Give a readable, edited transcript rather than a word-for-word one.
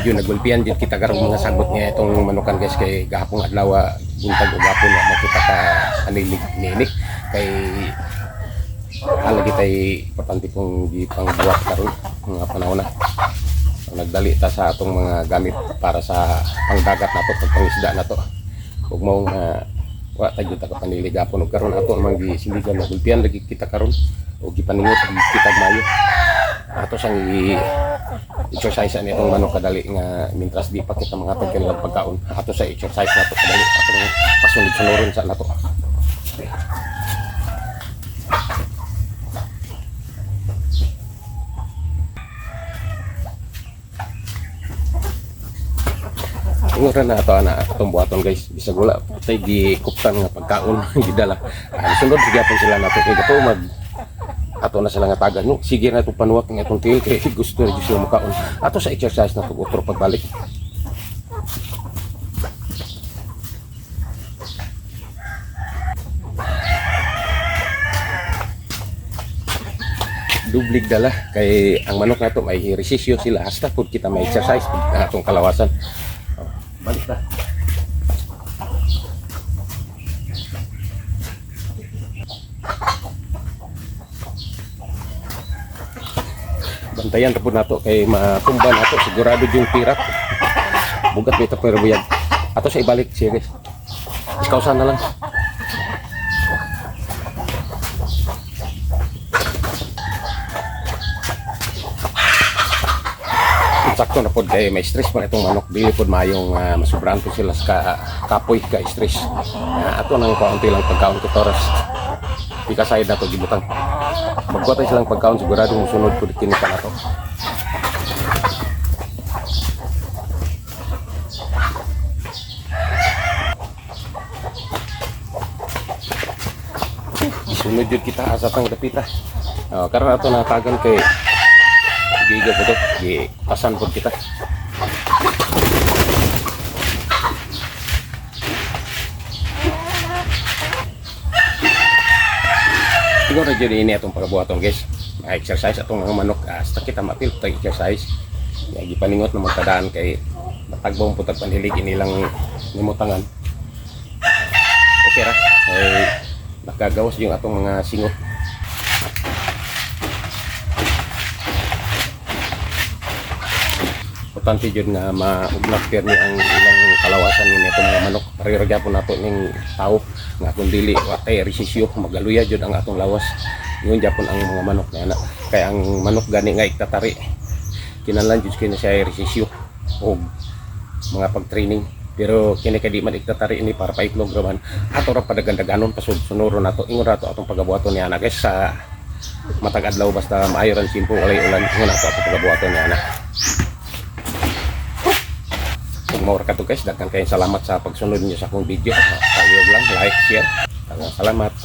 medyo nagulpian din kita karong mga sagot niya itong manukan guys kay gahapon adlaw buntag o gapon na makita ka anilig ninik kay ala kitay importante pong gipangbuhat karon mga panahon na. So, nagdali ta sa atong mga gamit para sa pangdagat nato pagpangisda nato. Ug mao nga wa ta gyud ta kapanilig gapon ug karon ato man gisindigan nagulpian lagi kita karon ug gipaningot kita mayo. Ato sang exercise ani itong manok kadali nga mintras di pa kita mangatag kanilang pagkaon ato sa exercise nato kadali atong pasunod-sunuron sa nato. Ingura na ato ana atong buhaton guys bisag wala tay gikuptan nga pagkaon gidala. Sunod gyapon sila nato kay gato mag ato na sila nga tagan no sige na itong panuwak ng itong tiil kay gusto na sila makaon ato sa exercise na itong utro pagbalik. Dublig dala kay ang manok na ito may resisyo sila hasta pud kita may exercise pag atong kalawasan. Balik na. Bantayan tapos nato kay matumba nato sigurado yung pirat bugat bita pero buyag ato sa ibalik siya guys iskausan na lang. Sakto na pod kay may stress pa itong manok dili pod mayong masubran po sila sa kapoy ka stress ato nang kaunti lang pagkaon ko toras di ka side na to gibutang magkuha tayo silang pagkaon sigurado musunod po kinika na to. Sunod yun kita asa tang dapita karon ato natagan kay giga po to pasan po kita. Siguro dyan ini atong pagkabuhaton guys exercise atong mga manok hasta kita mapil tag exercise gipaningot na magtadaan kay matagbong putag panhilig inilang nimutangan okay ra ay nakagawas yung atong mga singot. Importante dyan nga maugnak ni ang ilang kalawasan ni itong mga manok pareho gyapon nato ning tao nga kung dili watay resisyo magaluya jud ang atong lawas yun gyapon ang mga manok na ana kay ang manok gani nga iktatari kinahanglan jud kini siya resisyo o mga pag-training pero kini kay di man iktatari ini para paitlog raman ato ra padagan-daganon pasud-sunuron nato ingon ra to atong pagabuhaton ni ana guys sa matag adlaw basta maayo ran simple walay ulan ingon ato atong pagabuhaton ni ana. Maura ka to guys, daghan kayong salamat sa pagsunod niyo sa akong video. Payog lang, like, share. Salamat.